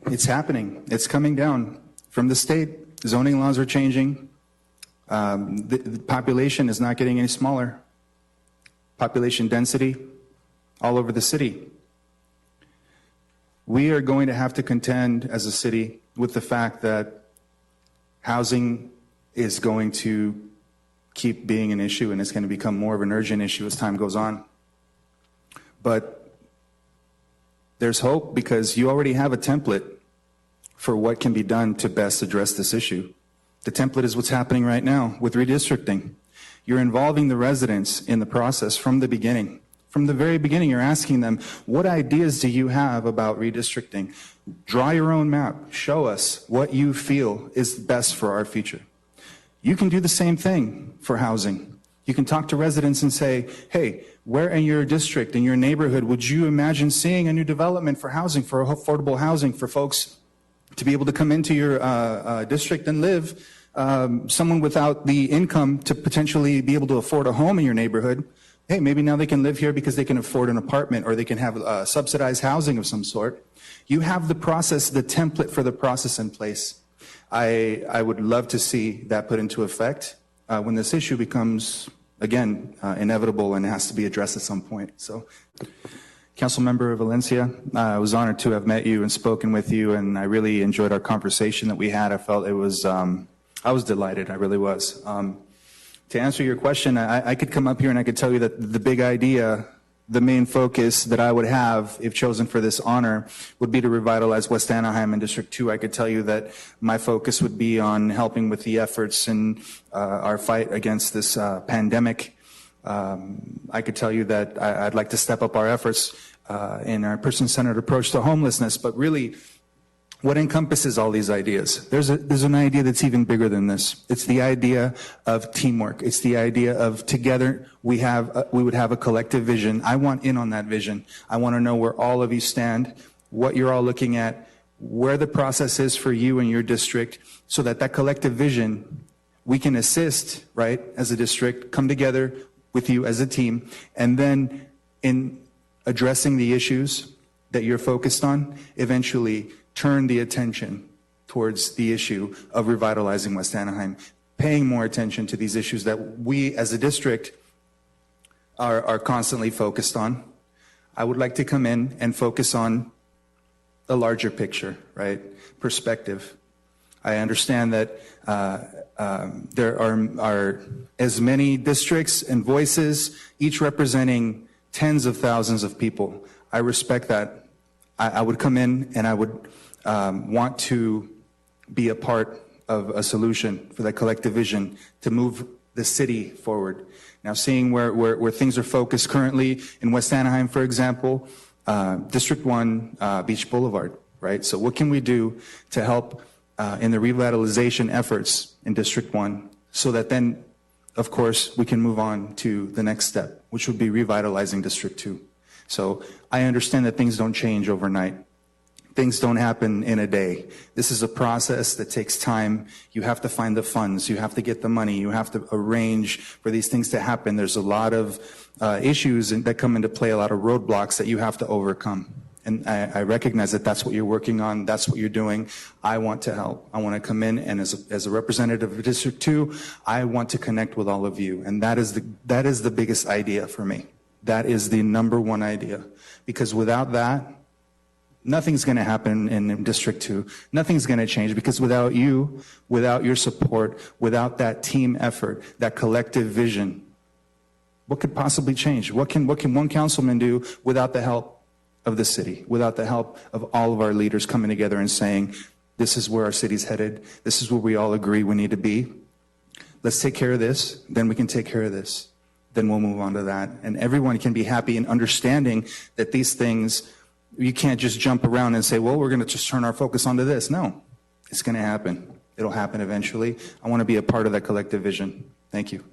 It's happening. It's coming down from the state. Zoning laws are changing. The population is not getting any smaller. Population density all over the city. We are going to have to contend as a city with the fact that housing is going to keep being an issue, and it's going to become more of an urgent issue as time goes on. But there's hope, because you already have a template for what can be done to best address this issue. The template is what's happening right now with redistricting. You're involving the residents in the process from the beginning. From the very beginning, you're asking them, what ideas do you have about redistricting? Draw your own map. Show us what you feel is best for our future. You can do the same thing for housing. You can talk to residents and say, hey, where in your district, in your neighborhood, would you imagine seeing a new development for housing, for affordable housing, for folks to be able to come into your district and live, someone without the income to potentially be able to afford a home in your neighborhood? Hey, maybe now they can live here because they can afford an apartment, or they can have subsidized housing of some sort. You have the process, the template for the process in place. I would love to see that put into effect when this issue becomes, again, inevitable and has to be addressed at some point. So, Councilmember Valencia, I was honored to have met you and spoken with you, and I really enjoyed our conversation that we had. I felt it was, I was delighted, I really was. To answer your question, I could come up here and I could tell you that the big idea, the main focus that I would have if chosen for this honor would be to revitalize West Anaheim and District 2. I could tell you that my focus would be on helping with the efforts in our fight against this pandemic. I could tell you that I'd like to step up our efforts in our person-centered approach to homelessness, but really, what encompasses all these ideas? There's an idea that's even bigger than this. It's the idea of teamwork. It's the idea of together we would have a collective vision. I want in on that vision. I want to know where all of you stand, what you're all looking at, where the process is for you and your district, so that that collective vision, we can assist, right, as a district, come together with you as a team, and then in addressing the issues that you're focused on, eventually turn the attention towards the issue of revitalizing West Anaheim, paying more attention to these issues that we as a district are constantly focused on. I would like to come in and focus on the larger picture, right? Perspective. I understand that there are as many districts and voices, each representing tens of thousands of people. I respect that. I would come in and I would want to be a part of a solution for that collective vision to move the city forward. Now, seeing where things are focused currently in West Anaheim, for example, District 1, Beach Boulevard, right? So what can we do to help in the revitalization efforts in District 1 so that then, of course, we can move on to the next step, which would be revitalizing District 2. So I understand that things don't change overnight. Things don't happen in a day. This is a process that takes time. You have to find the funds. You have to get the money. You have to arrange for these things to happen. There's a lot of issues that come into play, a lot of roadblocks that you have to overcome. And I recognize that that's what you're working on. That's what you're doing. I want to help. I want to come in, and as a representative of District 2, I want to connect with all of you. And that is the biggest idea for me. That is the number one idea. Because without that, nothing's going to happen in District 2. Nothing's going to change, because without you, without your support, without that team effort, that collective vision, what could possibly change? What can one councilman do without the help of the city, without the help of all of our leaders coming together and saying, this is where our city's headed, this is where we all agree we need to be. Let's take care of this, then we can take care of this. Then we'll move on to that. And everyone can be happy in understanding that these things, you can't just jump around and say, well, we're going to just turn our focus onto this. No, it's going to happen. It'll happen eventually. I want to be a part of that collective vision. Thank you.